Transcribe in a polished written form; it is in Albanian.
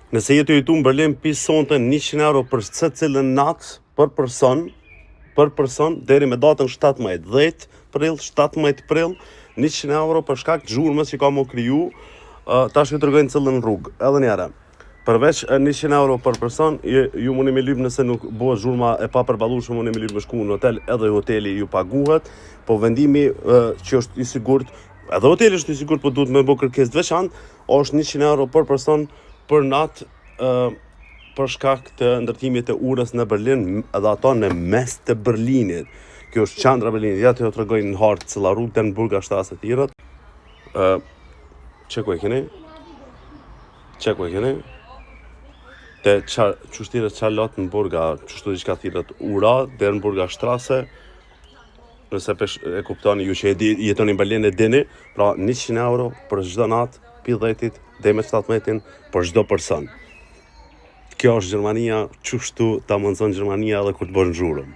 Nëse jetë jetu në Berlin, pisonte 100 euro për secilën natë për person deri me datën 17 prill, 100 euro për shkak të zhurmës që ka më kriju, tash ju tregojnë cëllën rrugë. Edhe një herë. Përveç 100 euro për person, ju mundi me lyp nëse nuk bëhet zhurma e papërballueshme, mundi me lyp me shku në hotel, edhe hoteli ju paguhet, po vendimi që është i sigurt, edhe hoteli është i sigurt, po duhet me bë kërkesë të veçantë, është 100 euro për person për natë, për shkak të ndërtimit të urës në Berlin, edhe ato në mes të Berlinit. Kjo është qendra e Berlinit. Ja të ju tregoj në hartë cilla rrugë të në Burgastrasse të tjerët. Çe ku e keni? Te çështira Charlotte në Burga, çështu diçka thirret ura deri në Burgastrasse. Nëse e kuptoni ju që jetoni në Berlin e dini, pra 100 euro për çdo natë, pi 10-it deri me 17-in për çdo person. Kjo është Gjermania, çështu ta mundson Gjermania edhe kur të bën zhurmë.